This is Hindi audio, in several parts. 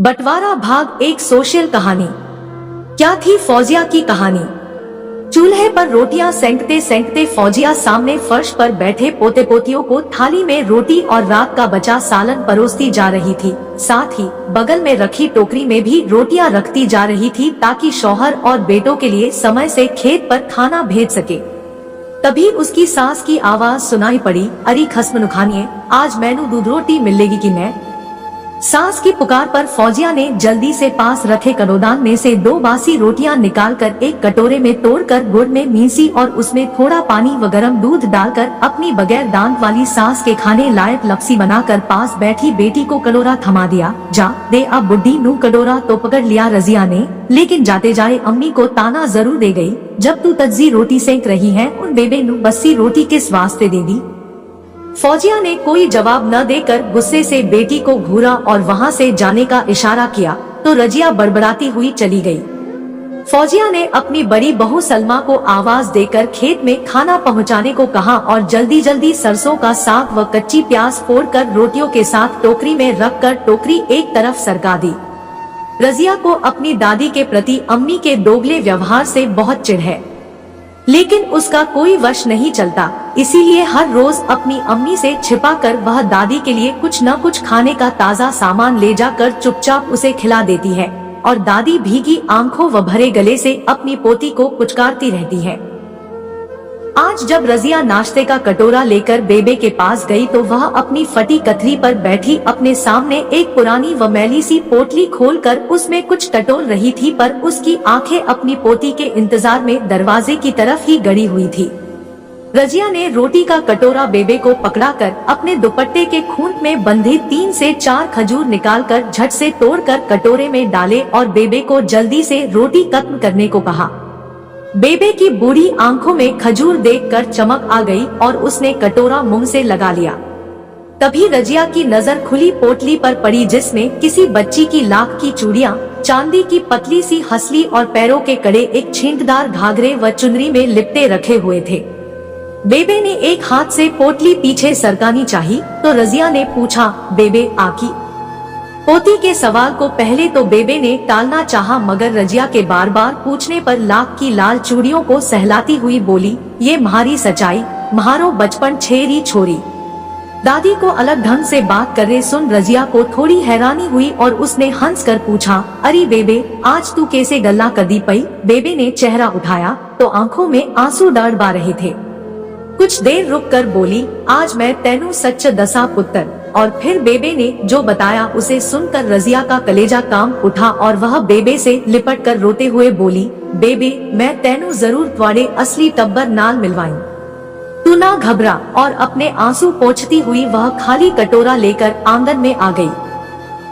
बंटवारा भाग एक सोशल कहानी। क्या थी फौजिया की कहानी। चूल्हे पर रोटियां सेंकते सेंकते फौजिया सामने फर्श पर बैठे पोते पोतियों को थाली में रोटी और रात का बचा सालन परोसती जा रही थी। साथ ही बगल में रखी टोकरी में भी रोटियां रखती जा रही थी ताकि शौहर और बेटों के लिए समय से खेत पर खाना भेज सके। तभी उसकी सास की आवाज सुनाई पड़ी, अरे खस्म नुखानिए, आज मैनू दूध रोटी मिलेगी कि मैं। सास की पुकार पर फौजिया ने जल्दी से पास रखे कटोदान में से 2 बासी रोटियां निकालकर एक कटोरे में तोड़कर गुड़ में मीसी और उसमें थोड़ा पानी व गरम दूध डालकर अपनी बगैर दांत वाली सास के खाने लायक लपसी बनाकर पास बैठी बेटी को कटोरा थमा दिया। जा दे अब बुढ़ी नू कटोरा तो पकड़ लिया रजिया ने, लेकिन जाते जाए अम्मी को ताना जरूर दे गई, जब तू तज्जी रोटी सेंक रही है उन बेबे नू बस्सी रोटी किस वास्ते दे दी। फौजिया ने कोई जवाब न देकर गुस्से से बेटी को घूरा और वहां से जाने का इशारा किया तो रजिया बड़बड़ाती हुई चली गई। फौजिया ने अपनी बड़ी बहू सलमा को आवाज देकर खेत में खाना पहुंचाने को कहा और जल्दी जल्दी सरसों का साग व कच्ची प्याज फोड़कर रोटियों के साथ टोकरी में रखकर टोकरी एक तरफ सरका दी। रजिया को अपनी दादी के प्रति अम्मी के दोगले व्यवहार से बहुत चिढ़ है, लेकिन उसका कोई वश नहीं चलता, इसीलिए हर रोज अपनी अम्मी से छिपाकर वह दादी के लिए कुछ न कुछ खाने का ताज़ा सामान ले जाकर चुपचाप उसे खिला देती है और दादी भीगी आंखों व भरे गले से अपनी पोती को पुचकारती रहती है। आज जब रजिया नाश्ते का कटोरा लेकर बेबे के पास गई तो वह अपनी फटी कथरी पर बैठी अपने सामने एक पुरानी व मैली सी पोटली खोलकर उसमें कुछ टटोल रही थी, पर उसकी आंखें अपनी पोती के इंतजार में दरवाजे की तरफ ही गड़ी हुई थी। रजिया ने रोटी का कटोरा बेबे को पकड़ाकर अपने दुपट्टे के खूंट में बंधे 3 से 4 खजूर निकालकर झट से तोड़कर कटोरे में डाले और बेबे को जल्दी से रोटी खत्म करने को कहा। बेबे की बूढ़ी आंखों में खजूर देखकर चमक आ गई और उसने कटोरा मुंह से लगा लिया। तभी रजिया की नजर खुली पोटली पर पड़ी जिसमें किसी बच्ची की लाख की चूड़ियां, चांदी की पतली सी हसली और पैरों के कड़े एक छींटदार घाघरे व चुनरी में लिपटे रखे हुए थे। बेबे ने एक हाथ से पोटली पीछे सरकानी चाही तो रजिया ने पूछा, बेबे आकी। पोती के सवाल को पहले तो बेबे ने टालना चाहा, मगर रजिया के बार बार पूछने पर लाख की लाल चूड़ियों को सहलाती हुई बोली, ये म्हारी सच्चाई, म्हारो बचपन छेरी छोरी। दादी को अलग ढंग से बात करे सुन रजिया को थोड़ी हैरानी हुई और उसने हंस कर पूछा, अरे बेबे आज तू कैसे गल्ला कदी पई। बेबे ने चेहरा उठाया तो आंखों में आंसू डड़बा रहे थे। कुछ देर रुक कर बोली, आज मैं तेनू सच्च दसा पुत्र। और फिर बेबे ने जो बताया उसे सुनकर रजिया का कलेजा काम उठा और वह बेबे से लिपट कर रोते हुए बोली, बेबे मैं तेनू जरूर त्वाड़े असली टब्बर नाल मिलवाई, तू ना घबरा। और अपने आंसू पोंछती हुई वह खाली कटोरा लेकर आंगन में आ गई।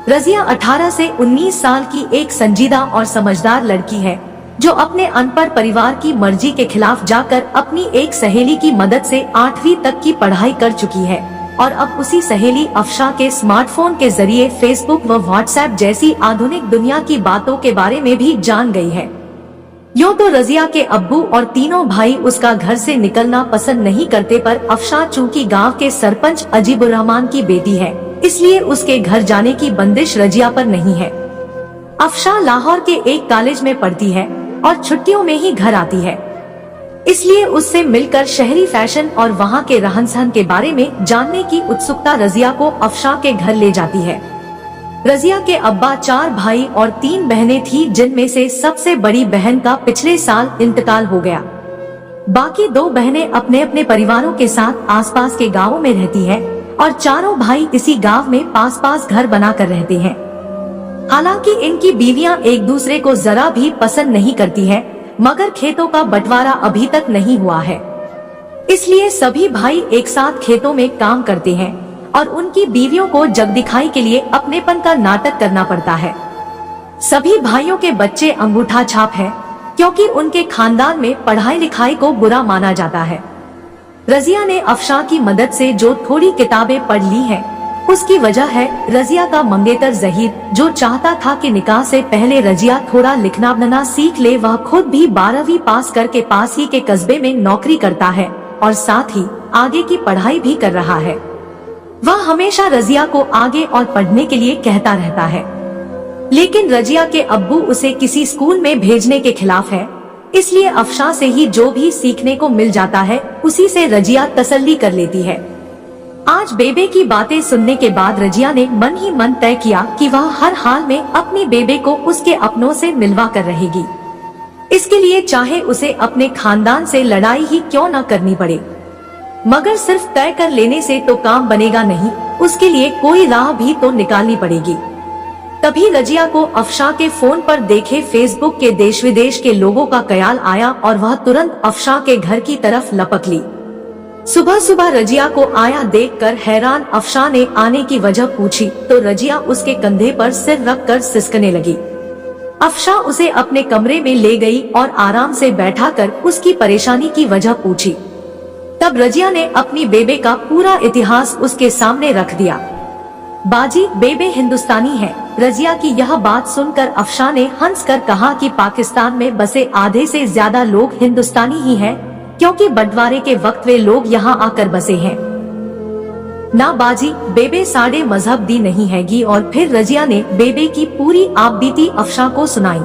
रजिया 18 से 19 साल की एक संजीदा और समझदार लड़की है जो अपने अनपढ़ परिवार की मर्जी के खिलाफ जाकर अपनी एक सहेली की मदद से 8वीं तक की पढ़ाई कर चुकी है और अब उसी सहेली अफशा के स्मार्टफोन के जरिए फेसबुक व व्हाट्सएप जैसी आधुनिक दुनिया की बातों के बारे में भी जान गई है। यूँ तो रजिया के अब्बू और तीनों भाई उसका घर से निकलना पसंद नहीं करते, पर अफशा चूँकि गांव के सरपंच अजीबुर रहमान की बेटी है इसलिए उसके घर जाने की बंदिश रजिया पर नहीं है। अफशा लाहौर के एक कॉलेज में पढ़ती है और छुट्टियों में ही घर आती है, इसलिए उससे मिलकर शहरी फैशन और वहाँ के रहन सहन के बारे में जानने की उत्सुकता रजिया को अफशा के घर ले जाती है। रजिया के अब्बा 4 भाई और 3 बहनें थी, जिनमें से सबसे बड़ी बहन का पिछले साल इंतकाल हो गया। बाकी 2 बहनें अपने अपने परिवारों के साथ आसपास के गाँवों में रहती है और चारों भाई इसी गाँव में पास पास घर बनाकर रहते हैं। हालांकि इनकी बीवियां एक दूसरे को जरा भी पसंद नहीं करती है, मगर खेतों का बंटवारा अभी तक नहीं हुआ है, इसलिए सभी भाई एक साथ खेतों में काम करते हैं और उनकी बीवियों को जग दिखाई के लिए अपनेपन का नाटक करना पड़ता है। सभी भाइयों के बच्चे अंगूठा छाप है क्योंकि उनके खानदान में पढ़ाई लिखाई को बुरा माना जाता है। रजिया ने अफशा की मदद से जो थोड़ी किताबें पढ़ ली है उसकी वजह है रजिया का मंगेतर जहीर, जो चाहता था कि निकाह से पहले रजिया थोड़ा लिखना पढ़ना सीख ले। वह खुद भी 12वीं पास करके पास ही के कस्बे में नौकरी करता है और साथ ही आगे की पढ़ाई भी कर रहा है। वह हमेशा रजिया को आगे और पढ़ने के लिए कहता रहता है। लेकिन रजिया के अब्बू उसे किसी स्कूल में भेजने के खिलाफ है, इसलिए अफशा से ही जो भी सीखने को मिल जाता है उसी से रजिया तसल्ली कर लेती है। आज बेबे की बातें सुनने के बाद रजिया ने मन ही मन तय किया कि वह हर हाल में अपनी बेबे को उसके अपनों से मिलवा कर रहेगी। इसके लिए चाहे उसे अपने खानदान से लड़ाई ही क्यों न करनी पड़े। मगर सिर्फ तय कर लेने से तो काम बनेगा नहीं, उसके लिए कोई राह भी तो निकालनी पड़ेगी। तभी रजिया को अफशा के फोन पर देखे फेसबुक के देश विदेश के लोगों का ख्याल आया और वह तुरंत अफशा के घर की तरफ लपक ली। सुबह सुबह रजिया को आया देखकर हैरान अफशा ने आने की वजह पूछी तो रजिया उसके कंधे पर सिर रखकर सिसकने लगी। अफशा उसे अपने कमरे में ले गई और आराम से बैठाकर उसकी परेशानी की वजह पूछी। तब रजिया ने अपनी बेबे का पूरा इतिहास उसके सामने रख दिया। बाजी, बेबे हिंदुस्तानी है। रजिया की यह बात सुनकर अफशा ने हंसकर कहा कि पाकिस्तान में बसे आधे से ज्यादा लोग हिंदुस्तानी ही हैं, क्योंकि बंटवारे के वक्त वे लोग यहाँ आकर बसे हैं। ना बाजी, बेबे साढ़े मजहब दी नहीं हैगी। और फिर रजिया ने बेबे की पूरी आपबीती अफशा को सुनाई।